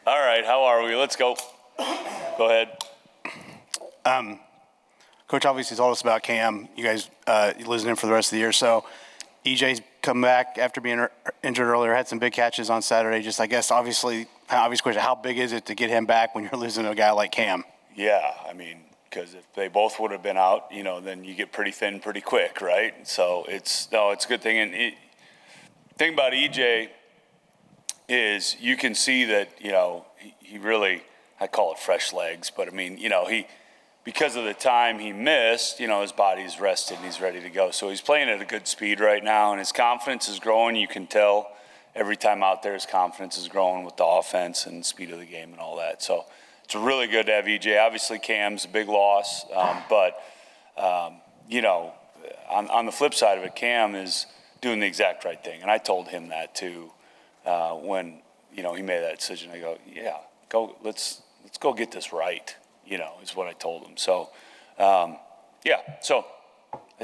All right, how are we? Let's go. Go ahead. Coach obviously told us about Cam. You guys losing him for the rest of the year. So EJ's come back after being injured earlier, had some big catches on Saturday. Just, I guess, obvious question, how big is it to get him back when you're losing a guy like Cam? Yeah, I mean, because if they both would have been out, then you get pretty thin pretty quick, right? So it's a good thing. And the thing about EJ is you can see that, he really, I call it fresh legs, but I mean, because of the time he missed, his body's rested and he's ready to go. So he's playing at a good speed right now, and his confidence is growing. You can tell every time out there his confidence is growing with the offense and speed of the game and all that. So it's really good to have EJ. Obviously, Cam's a big loss, but on the flip side of it, Cam is doing the exact right thing. And I told him that too when, he made that decision. I go, let's go get this right. Is what I told him. So, So,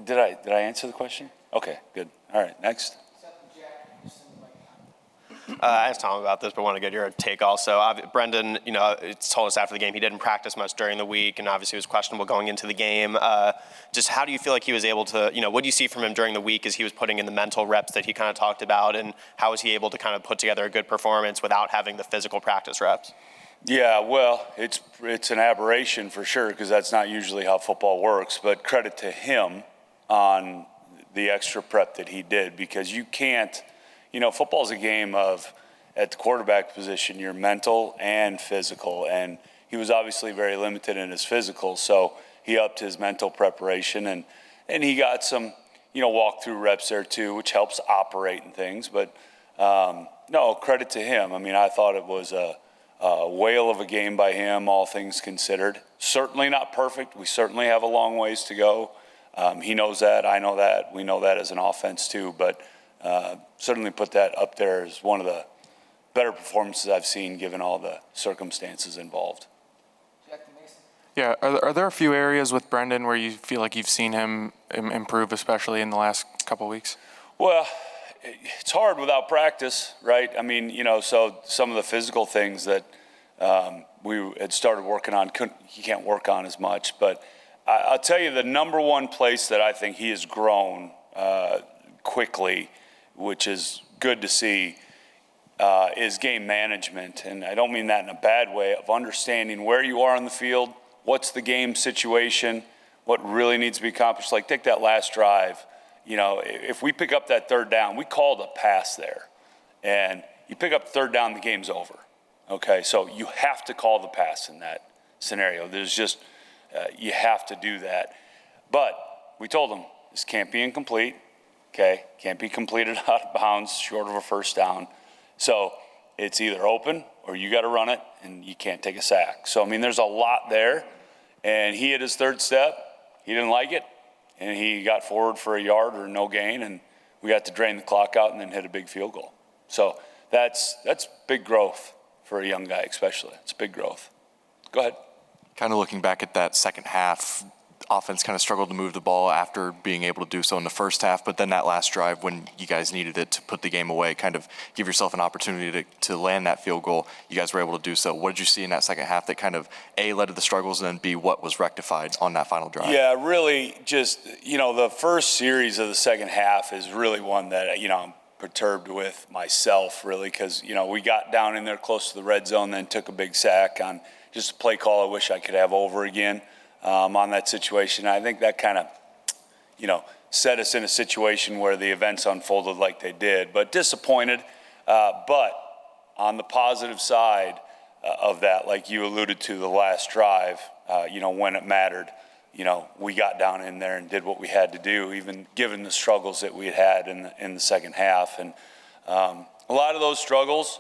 did I answer the question? Okay, good. All right, next. I asked Tom about this, but I want to get your take also. Brendan, told us after the game he didn't practice much during the week, and obviously was questionable going into the game. Just how do you feel like he was able to, what do you see from him during the week as he was putting in the mental reps that he kind of talked about, and how was he able to kind of put together a good performance without having the physical practice reps? Yeah, well, it's an aberration for sure, because that's not usually how football works, but credit to him on the extra prep that he did, because you can't, football's a game of, at the quarterback position, you're mental and physical, and he was obviously very limited in his physical, so he upped his mental preparation, and he got some, walk-through reps there too, which helps operate and things, but no, credit to him. I mean, I thought it was a whale of a game by him, all things considered. Certainly not perfect. We certainly have a long ways to go. He knows that. I know that. We know that as an offense too. But certainly put that up there as one of the better performances I've seen given all the circumstances involved. Yeah, are there a few areas with Brendan where you feel like you've seen him improve, especially in the last couple of weeks? Well, it's hard without practice, right? I mean, so some of the physical things that we had started working on, he can't work on as much. But I'll tell you, the number one place that I think he has grown quickly, which is good to see, is game management. And I don't mean that in a bad way, of understanding where you are on the field, what's the game situation, what really needs to be accomplished. Like, take that last drive. If we pick up that third down, we called a pass there. And you pick up third down, the game's over. Okay, so you have to call the pass in that scenario. There's just, you have to do that. But we told them, this can't be incomplete, okay? Can't be completed out of bounds, short of a first down. So it's either open or you got to run it, and you can't take a sack. So, I mean, there's a lot there. And he hit his third step. He didn't like it. And he got forward for a yard or no gain, and we got to drain the clock out and then hit a big field goal. So that's big growth for a young guy especially. It's big growth. Go ahead. Kind of looking back at that second half, offense kind of struggled to move the ball after being able to do so in the first half, but then that last drive when you guys needed it to put the game away, kind of give yourself an opportunity to land that field goal, you guys were able to do so. What did you see in that second half that kind of, A, led to the struggles, and then B, what was rectified on that final drive? Yeah, really just, the first series of the second half is really one that, I'm perturbed with myself, really, because, we got down in there close to the red zone, then took a big sack on just a play call I wish I could have over again. On that situation. I think that kind of, set us in a situation where the events unfolded like they did, but disappointed. But on the positive side of that, like you alluded to, the last drive, when it mattered, we got down in there and did what we had to do, even given the struggles that we had in the second half. And a lot of those struggles,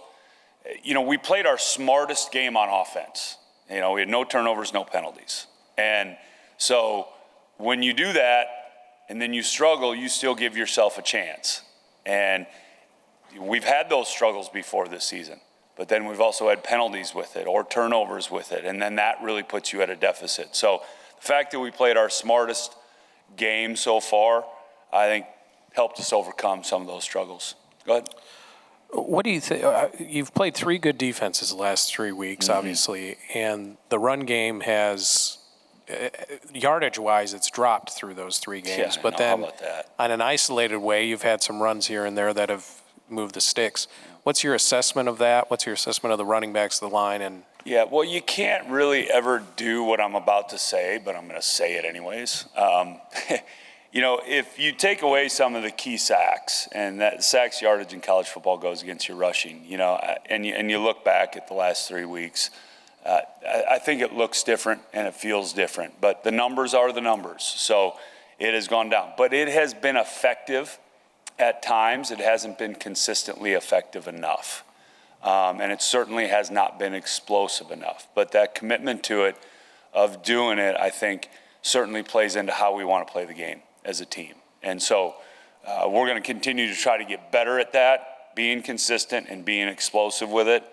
we played our smartest game on offense. We had no turnovers, no penalties. And so when you do that and then you struggle, you still give yourself a chance. And we've had those struggles before this season, but then we've also had penalties with it or turnovers with it, and then that really puts you at a deficit. So the fact that we played our smartest game so far, I think helped us overcome some of those struggles. Go ahead. What do you think? You've played three good defenses the last 3 weeks, obviously, and the run game has, yardage-wise, it's dropped through those 3 games. Yeah, I but know. then, How about that? on an isolated way, you've had some runs here and there that have moved the sticks. What's your assessment of that? What's your assessment of the running backs of the line? And Yeah, well, you can't really ever do what I'm about to say, but I'm going to say it anyways. You know, if you take away some of the key sacks, and that sacks yardage in college football goes against your rushing, you know, and you look back at the last 3 weeks, I think it looks different and it feels different. But the numbers are the numbers, so it has gone down. But it has been effective at times. It hasn't been consistently effective enough. And it certainly has not been explosive enough. But that commitment to it, of doing it, I think certainly plays into how we want to play the game as a team. And so we're going to continue to try to get better at that, being consistent and being explosive with it.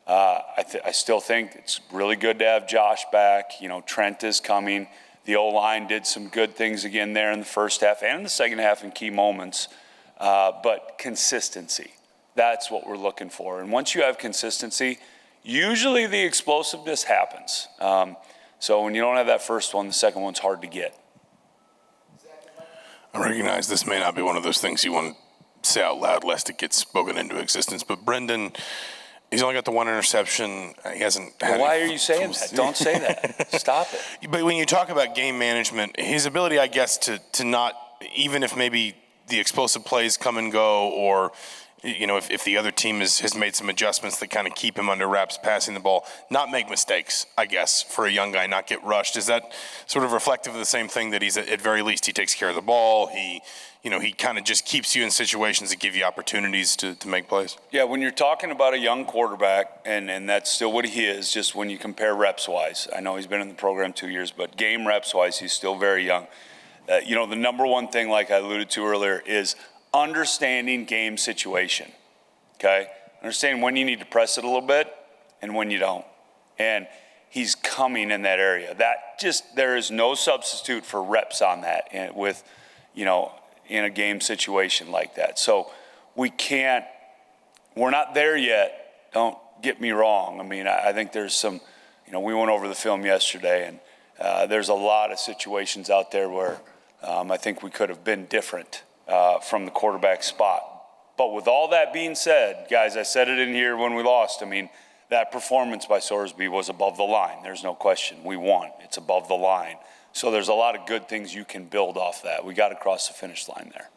I still think it's really good to have Josh back. You know, Trent is coming. The O-line did some good things again there in the first half and in the second half in key moments. But consistency, that's what we're looking for. And once you have consistency, usually the explosiveness happens. So when you don't have that first one, the second one's hard to get. I recognize this may not be one of those things you want to say out loud lest it gets spoken into existence, but Brendan, he's only got the one interception. He hasn't had Why are you saying that? Don't say that. Stop it. But when you talk about game management, his ability, I guess, to not, even if maybe the explosive plays come and go, or you know, if the other team has made some adjustments that kind of keep him under wraps passing the ball, not make mistakes, I guess, for a young guy, not get rushed. Is that sort of reflective of the same thing, that he's at very least he takes care of the ball, he kind of just keeps you in situations that give you opportunities to make plays? Yeah, when you're talking about a young quarterback, and that's still what he is, just when you compare reps-wise. I know he's been in the program 2 years, but game reps-wise, he's still very young. You know, the number one thing, like I alluded to earlier, is understanding game situation, okay? Understanding when you need to press it a little bit and when you don't. And he's coming in that area. There is no substitute for reps on that, and with, you know, in a game situation like that. So we're not there yet. Don't get me wrong. I mean, I think there's some, you know, we went over the film yesterday, and there's a lot of situations out there where I think we could have been different from the quarterback spot. But with all that being said, guys, I said it in here when we lost. I mean, that performance by Sorsby was above the line. There's no question. We won. It's above the line. So there's a lot of good things you can build off that. We got to cross the finish line there.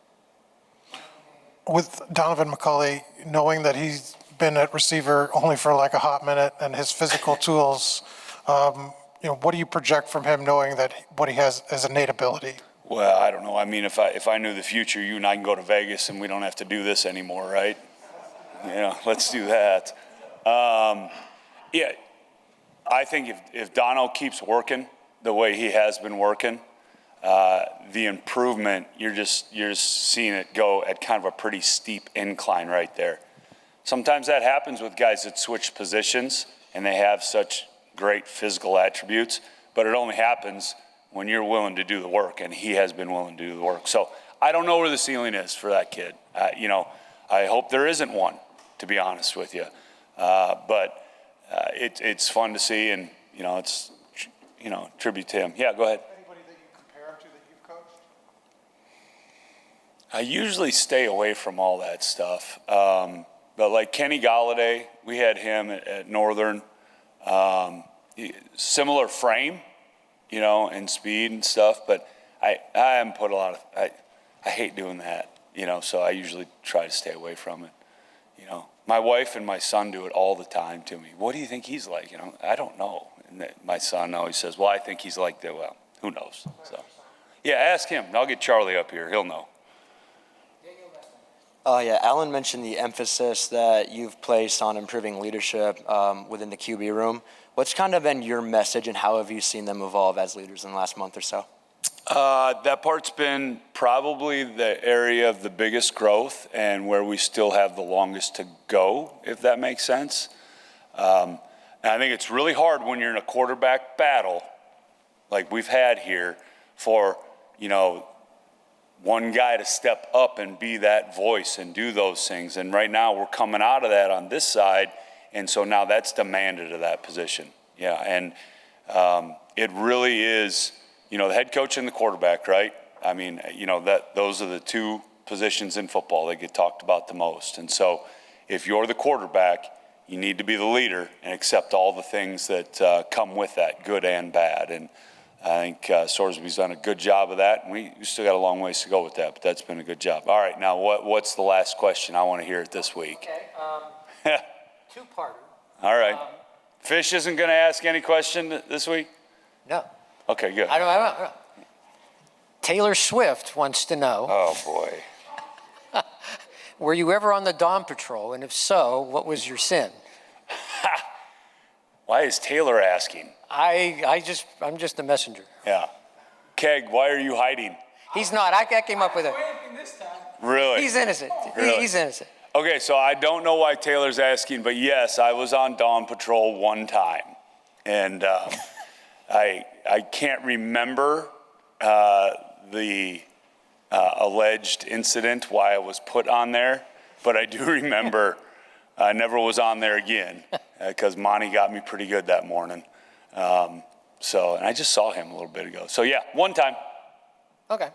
With Donovan McCulley, knowing that he's been at receiver only for like a hot minute and his physical tools, you know, what do you project from him, knowing that what he has as innate ability? Well, I don't know. I mean, if I knew the future, you and I can go to Vegas and we don't have to do this anymore, right? Yeah, let's do that. Yeah, I think if Dono keeps working the way he has been working, the improvement, you're just seeing it go at kind of a pretty steep incline right there. Sometimes that happens with guys that switch positions and they have such great physical attributes, but it only happens when you're willing to do the work, and he has been willing to do the work. So I don't know where the ceiling is for that kid. You know, I hope there isn't one, to be honest with you. But it's fun to see, and, you know, it's, you know, tribute to him. Yeah, go ahead. Anybody that you compare him to that you've coached? I usually stay away from all that stuff. But like Kenny Galladay, we had him at Northern. Similar frame, you know, and speed and stuff, but I haven't put a lot of, I hate doing that, you know, so I usually try to stay away from it, you know. My wife and my son do it all the time to me. What do you think he's like? You know, I don't know. And my son always says, well, I think he's like that. Well, who knows? So, yeah, ask him. I'll get Charlie up here. He'll know. Yeah, Alan mentioned the emphasis that you've placed on improving leadership within the QB room. What's kind of been your message, and how have you seen them evolve as leaders in the last month or so? That part's been probably the area of the biggest growth and where we still have the longest to go, if that makes sense. And I think it's really hard when you're in a quarterback battle like we've had here for, you know, one guy to step up and be that voice and do those things. And right now we're coming out of that on this side, and so now that's demanded of that position. Yeah, and it really is, the head coach and the quarterback, right? I mean, those are the two positions in football that get talked about the most. And so if you're the quarterback, you need to be the leader and accept all the things that come with that, good and bad. And I think Sorsby's done a good job of that. And we still got a long ways to go with that, but that's been a good job. All right, now what's the last question? I want to hear it this week. Okay, two-parter. All right. Fish isn't going to ask any question this week? No. Okay, good. I don't. Taylor Swift wants to know. Oh, boy. Were you ever on the Dawn Patrol? And if so, what was your sin? Why is Taylor asking? I'm just a messenger. Yeah. Keg, why are you hiding? He's not. I came up with it. Really? He's innocent. Really? He's innocent. Okay, so I don't know why Taylor's asking, but yes, I was on Dawn Patrol one time. And I can't remember the alleged incident why I was put on there, but I do remember I never was on there again because Monty got me pretty good that morning. And I just saw him a little bit ago. So yeah, one time. Okay.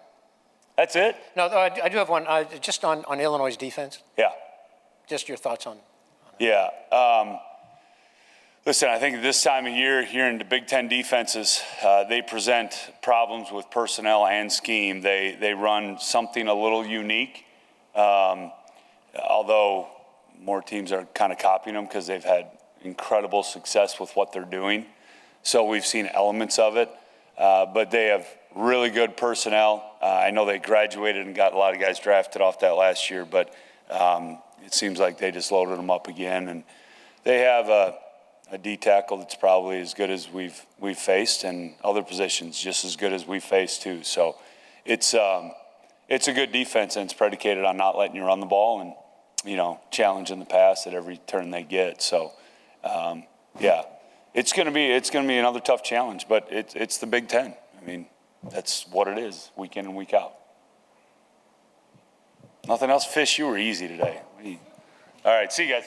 That's it? No, I do have one. Just on Illinois' defense. Yeah. Just your thoughts on. Yeah. Listen, I think this time of year here in the Big Ten defenses, they present problems with personnel and scheme. They run something a little unique, although more teams are kind of copying them because they've had incredible success with what they're doing. So we've seen elements of it, but they have really good personnel. I know they graduated and got a lot of guys drafted off that last year, but it seems like they just loaded them up again. And they have a D tackle that's probably as good as we've faced, and other positions just as good as we've faced too. So it's a good defense, and it's predicated on not letting you run the ball and challenging the pass at every turn they get. So yeah, it's gonna be another tough challenge, but it's the Big Ten. I mean, that's what it is, week in and week out. Nothing else. Fish, you were easy today. All right, see you guys.